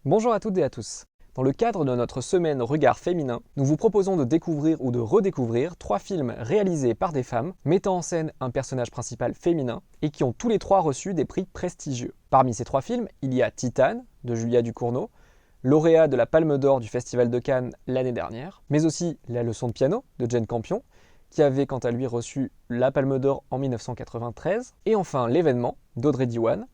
Bonjour à toutes et à tous. Dans le cadre de notre semaine Regard féminin, nous vous proposons de découvrir ou de redécouvrir 3 films réalisés par des femmes, mettant en scène un personnage principal féminin et qui ont tous les 3 reçu des prix prestigieux. Parmi ces 3 films, il y a Titane de Julia Ducournau, lauréat de la Palme d'Or du Festival de Cannes l'année dernière, mais aussi La leçon de piano de Jane Campion, qui avait quant à lui reçu la Palme d'Or en 1993, et enfin L'événement d'Audrey Diwan,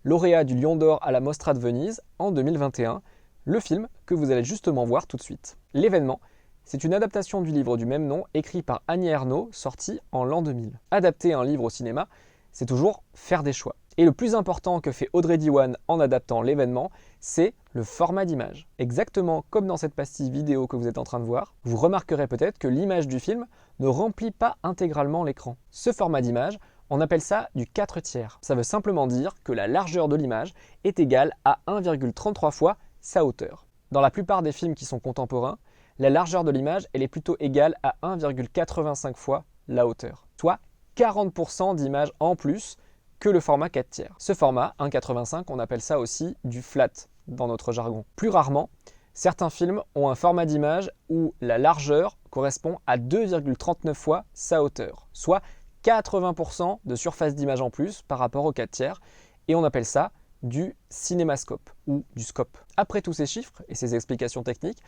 lauréat du Lion d'Or à la Mostra de Venise en 2021, le film que vous allez justement voir tout de suite. L'événement, c'est une adaptation du livre du même nom écrit par Annie Ernaux, sorti en l'an 2000. Adapter un livre au cinéma, c'est toujours faire des choix. Et le plus important que fait Audrey Diwan en adaptant l'événement, c'est le format d'image. Exactement comme dans cette pastille vidéo que vous êtes en train de voir, vous remarquerez peut-être que l'image du film ne remplit pas intégralement l'écran. Ce format d'image, on appelle ça du 4/3. Ça veut simplement dire que la largeur de l'image est égale à 1,33 fois sa hauteur. Dans la plupart des films qui sont contemporains, la largeur de l'image elle est plutôt égale à 1,85 fois la hauteur, soit 40% d'image en plus que le format 4/3. Ce format, 1,85, on appelle ça aussi du flat dans notre jargon. Plus rarement, certains films ont un format d'image où la largeur correspond à 2,39 fois sa hauteur, soit 80% de surface d'image en plus par rapport au 4/3, et on appelle ça du cinémascope ou du scope. Après tous ces chiffres et ces explications techniques,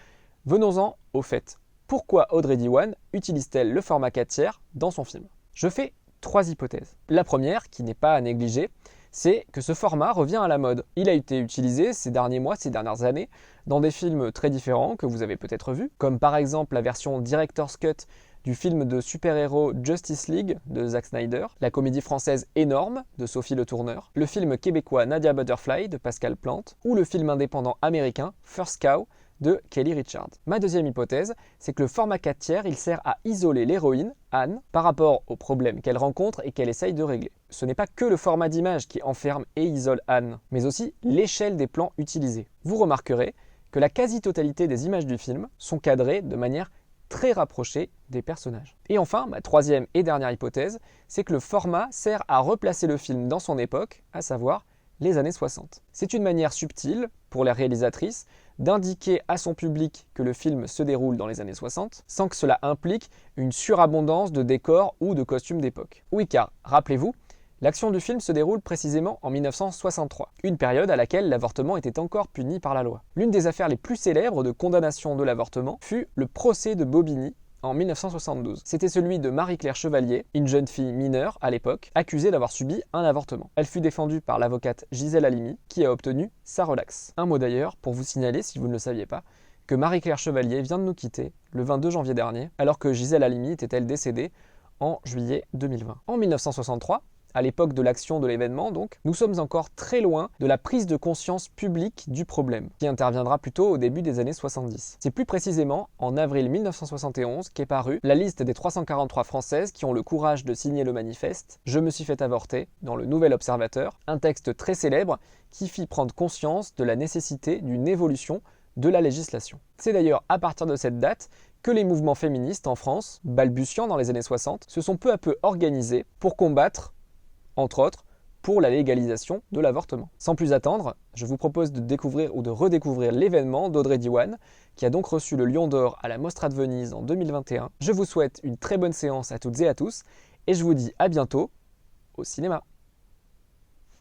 venons-en au fait. Pourquoi Audrey Diwan utilise-t-elle le format 4/3 dans son film? Je fais 3 hypothèses. La première, qui n'est pas à négliger, c'est que ce format revient à la mode. Il a été utilisé ces derniers mois, ces dernières années, dans des films très différents que vous avez peut-être vus, comme par exemple la version Director's Cut du film de super-héros Justice League de Zack Snyder, la comédie française Énorme de Sophie Le Tourneur, le film québécois Nadia Butterfly de Pascal Plante, ou le film indépendant américain First Cow de Kelly Richard. Ma deuxième hypothèse, c'est que le format 4/3, il sert à isoler l'héroïne, Anne, par rapport aux problèmes qu'elle rencontre et qu'elle essaye de régler. Ce n'est pas que le format d'image qui enferme et isole Anne, mais aussi l'échelle des plans utilisés. Vous remarquerez que la quasi-totalité des images du film sont cadrées de manière très rapprochée des personnages. Et enfin, ma troisième et dernière hypothèse, c'est que le format sert à replacer le film dans son époque, à savoir les années 60. C'est une manière subtile, pour la réalisatrice, d'indiquer à son public que le film se déroule dans les années 60, sans que cela implique une surabondance de décors ou de costumes d'époque. Oui, car, rappelez-vous, l'action du film se déroule précisément en 1963, une période à laquelle l'avortement était encore puni par la loi. L'une des affaires les plus célèbres de condamnation de l'avortement fut le procès de Bobigny en 1972. C'était celui de Marie-Claire Chevalier, une jeune fille mineure à l'époque, accusée d'avoir subi un avortement. Elle fut défendue par l'avocate Gisèle Halimi, qui a obtenu sa relaxe. Un mot d'ailleurs, pour vous signaler, si vous ne le saviez pas, que Marie-Claire Chevalier vient de nous quitter le 22 janvier dernier, alors que Gisèle Halimi était elle décédée en juillet 2020. En 1963, à l'époque de l'action de l'événement donc, nous sommes encore très loin de la prise de conscience publique du problème, qui interviendra plutôt au début des années 70. C'est plus précisément en avril 1971 qu'est parue la liste des 343 Françaises qui ont le courage de signer le manifeste « Je me suis fait avorter » dans le Nouvel Observateur, un texte très célèbre qui fit prendre conscience de la nécessité d'une évolution de la législation. C'est d'ailleurs à partir de cette date que les mouvements féministes en France, balbutiant dans les années 60, se sont peu à peu organisés pour combattre entre autres, pour la légalisation de l'avortement. Sans plus attendre, je vous propose de découvrir ou de redécouvrir l'événement d'Audrey Diwan, qui a donc reçu le Lion d'Or à la Mostra de Venise en 2021. Je vous souhaite une très bonne séance à toutes et à tous, et je vous dis à bientôt au cinéma.